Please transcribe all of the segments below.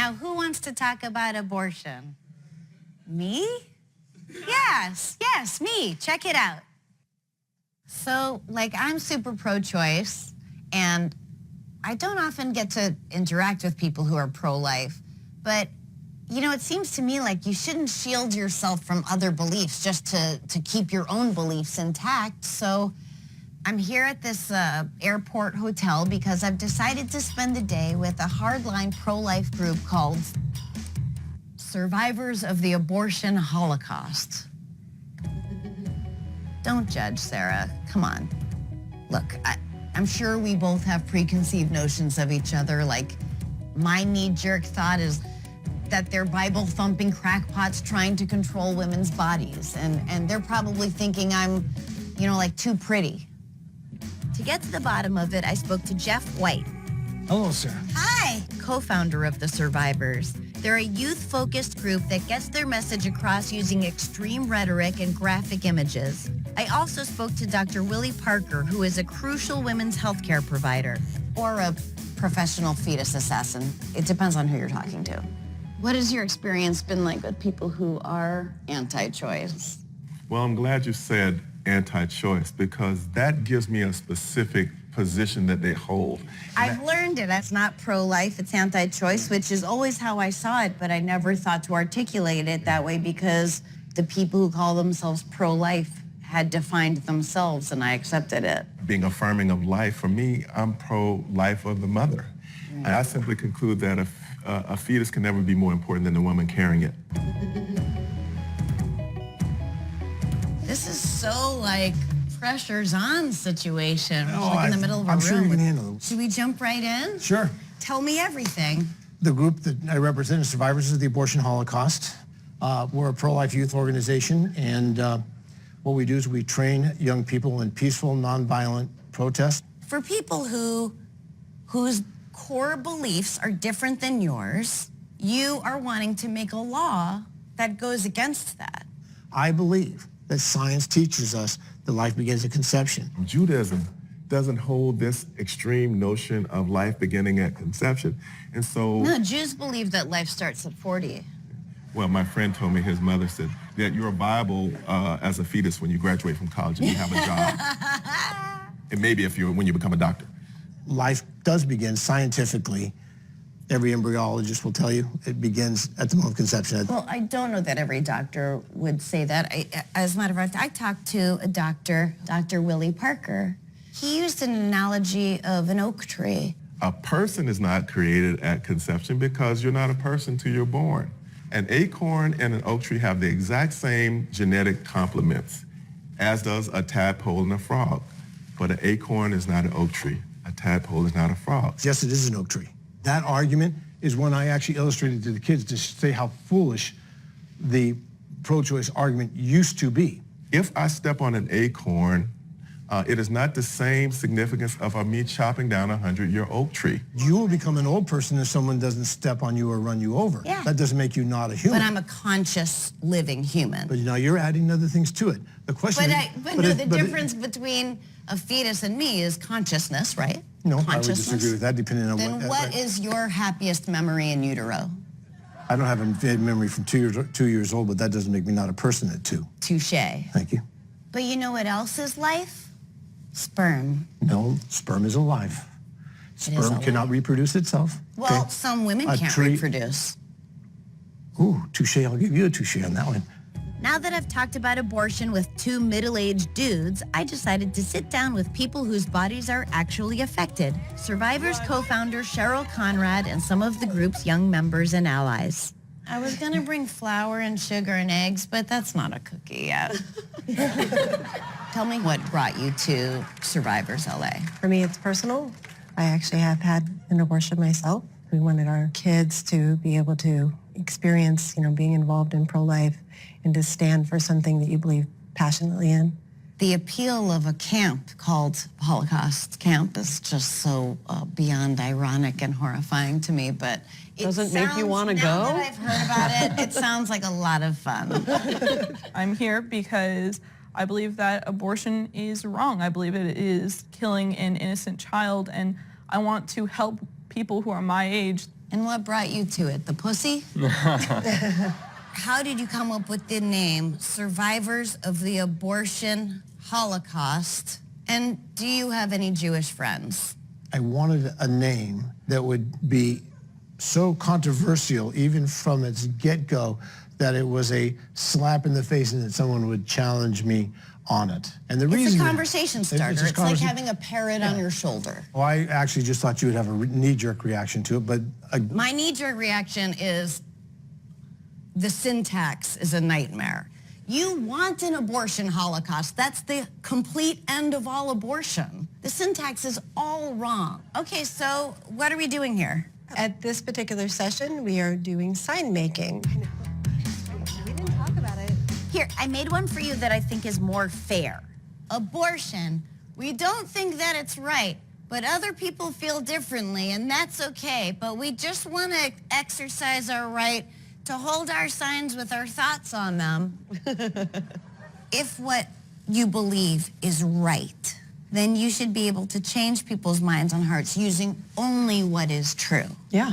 Now, who wants to talk about abortion? Me? Yes, me. Check it out. So, I'm super pro-choice, and I don't often get to interact with people who are pro-life, but, it seems to me like you shouldn't shield yourself from other beliefs just to keep your own beliefs intact. So I'm here at this airport hotel because I've decided to spend the day with a hardline pro-life group called Survivors of the Abortion Holocaust. Don't judge, Sarah. Come on. Look, I'm sure we both have preconceived notions of each other. My knee-jerk thought is that they're Bible-thumping crackpots trying to control women's bodies. And they're probably thinking I'm, too pretty. To get to the bottom of it, I spoke to Jeff White. Hello, sir. Hi. Co-founder of the Survivors. They're a youth-focused group that gets their message across using extreme rhetoric and graphic images. I also spoke to Dr. Willie Parker, who is a crucial women's healthcare provider. Or a professional fetus assassin. It depends on who you're talking to. What has your experience been like with people who are anti-choice? Well, I'm glad you said anti-choice because that gives me a specific position that they hold. I've learned it. That's not pro-life, it's anti-choice, which is always how I saw it, but I never thought to articulate it that way because the people who call themselves pro-life had defined themselves and I accepted it. Being affirming of life, for me, I'm pro-life of the mother. And I simply conclude that a fetus can never be more important than the woman carrying it. This is so pressure's on situation. Oh, In the middle of a I'm room. sure you can handle it. Should we jump right in? Sure. Tell me everything. The group that I represent is Survivors of the Abortion Holocaust. We're a pro-life youth organization, and what we do is we train young people in peaceful, nonviolent protest. For people whose core beliefs are different than yours, you are wanting to make a law that goes against that. I believe that science teaches us that life begins at conception. Judaism doesn't hold this extreme notion of life beginning at conception. And so... No, Jews believe that life starts at 40. Well, my friend told me his mother said that you're viable as a fetus when you graduate from college and you have a job. And maybe when you become a doctor. Life does begin scientifically. Every embryologist will tell you it begins at the moment of conception. Well, I don't know that every doctor would say that. As a matter of fact, I talked to a doctor, Dr. Willie Parker. He used an analogy of an oak tree. A person is not created at conception because you're not a person till you're born. An acorn and an oak tree have the exact same genetic complements, as does a tadpole and a frog. But an acorn is not an oak tree. A tadpole is not a frog. Yes, it is an oak tree. That argument is one I actually illustrated to the kids to say how foolish the pro-choice argument used to be. If I step on an acorn, it is not the same significance of me chopping down a 100-year oak tree. You will become an old person if someone doesn't step on you or run you over. Yeah. That doesn't make you not a human. But I'm a conscious, living human. But now you're adding other things to it. The question The difference between a fetus and me is consciousness, right? No, I would disagree with that, depending on Then what is your happiest memory in utero? I don't have a vivid memory from 2 years old, but that doesn't make me not a person at 2. Touché. Thank you. But you know what else is life? Sperm. No, sperm is alive. Sperm cannot reproduce itself. Well, okay? some women can't reproduce. Ooh, touché. I'll give you a touché on that one. Now that I've talked about abortion with 2 middle-aged dudes, I decided to sit down with people whose bodies are actually affected. Survivors co-founder Cheryl, Conrad, and some of the group's young members and allies. I was gonna bring flour and sugar and eggs, but that's not a cookie yet. Tell me what brought you to Survivors LA. For me, it's personal. I actually have had an abortion myself. We wanted our kids to be able to experience, being involved in pro-life and to stand for something that you believe passionately in. The appeal of a camp called Holocaust Camp is just so beyond ironic and horrifying to me, but it doesn't make you want to go? Now that I've heard about it, it sounds like a lot of fun. I'm here because I believe that abortion is wrong. I believe it is killing an innocent child, and I want to help people who are my age And what brought you to it? The pussy? How did you come up with the name Survivors of the Abortion Holocaust? And do you have any Jewish friends? I wanted a name that would be so controversial, even from its get-go, that it was a slap in the face and that someone would challenge me on it. And the It's reason a conversation starter. It's like having a parrot on your shoulder. Well, I actually just thought you would have a knee-jerk reaction to it, but My knee-jerk reaction is the syntax is a nightmare. You want an abortion holocaust. That's the complete end of all abortion. The syntax is all wrong. Okay, so what are we doing here? At this particular session, we are doing sign making. We didn't talk about it. Here, I made one for you that I think is more fair. Abortion. We don't think that it's right, but other people feel differently, and that's okay. But we just want to exercise our right to hold our signs with our thoughts on them. If what you believe is right, then you should be able to change people's minds and hearts using only what is true. Yeah.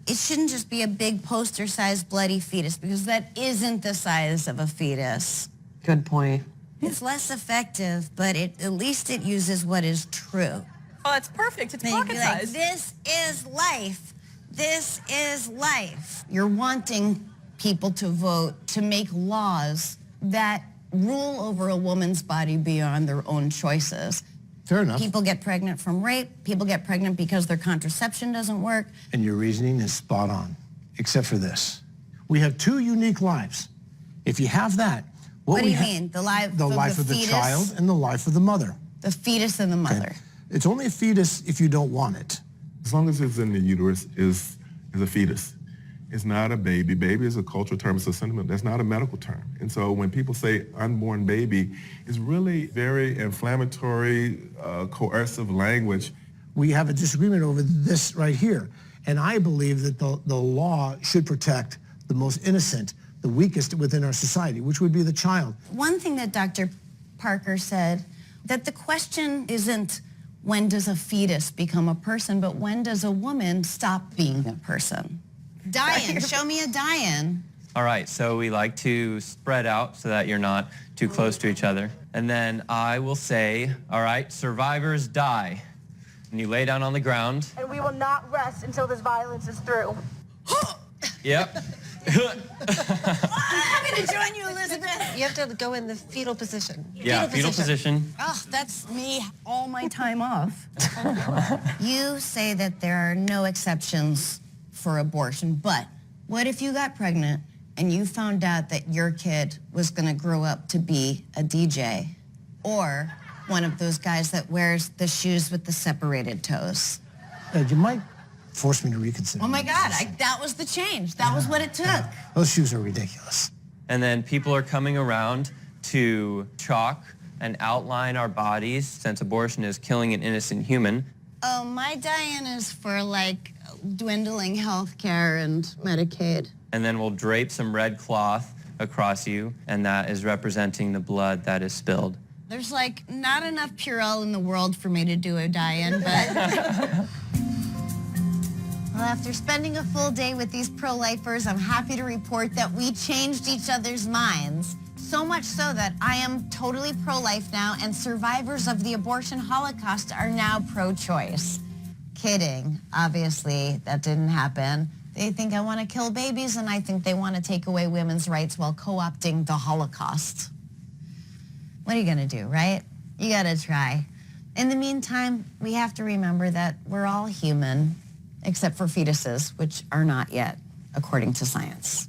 It shouldn't just be a big poster-sized bloody fetus, because that isn't the size of a fetus. Good point. It's less effective, but at least it uses what is true. Oh, it's perfect. It's Then you'd pocket be like, size. this is life. This is life. You're wanting people to vote to make laws that rule over a woman's body beyond their own choices. fair enough. People get pregnant from rape. People get pregnant because their contraception doesn't work. And your reasoning is spot on, except for this. We have two unique lives. If you have that, What do we you ha- mean? The life The of life the of the fetus? child and the life of the mother. The fetus and the mother. It's only a fetus if you don't want it. As long as it's in the uterus, is a fetus. It's not a baby. Baby is a cultural term. It's a sentiment. That's not a medical term. And so when people say unborn baby, it's really very inflammatory, coercive language. We have a disagreement over this right here. And I believe that the law should protect the most innocent, the weakest within our society, which would be the child. One thing that Dr. Parker said, that the question isn't when does a fetus become a person, but when does a woman stop being a person? Diane, show me a Diane. All right, so we like to spread out so that you're not too close to each other. And then I will say, all right, survivors die. And you lay down on the ground. And we will not rest until this violence is through. Yep. I'm going to join you, Elizabeth. You have to go in the fetal position. Yeah, fetal position. Oh, that's me all my time off. You say that there are no exceptions for abortion, but what if you got pregnant and you found out that your kid was going to grow up to be a DJ or one of those guys that wears the shoes with the separated toes? You might force me to reconsider. Oh my God, that was the change. That was what it took. Those shoes are ridiculous. And then people are coming around to chalk and outline our bodies, since abortion is killing an innocent human. Oh, my Diane is for like dwindling health care and Medicaid. And then we'll drape some red cloth across you, and that is representing the blood that is spilled. There's like not enough Purell in the world for me to do a Diane, but... Well, after spending a full day with these pro-lifers, I'm happy to report that we changed each other's minds. So much so that I am totally pro-life now, and survivors of the abortion Holocaust are now pro-choice. Kidding. Obviously, that didn't happen. They think I want to kill babies, and I think they want to take away women's rights while co-opting the Holocaust. What are you going to do, right? You got to try. In the meantime, we have to remember that we're all human, except for fetuses, which are not yet, according to science.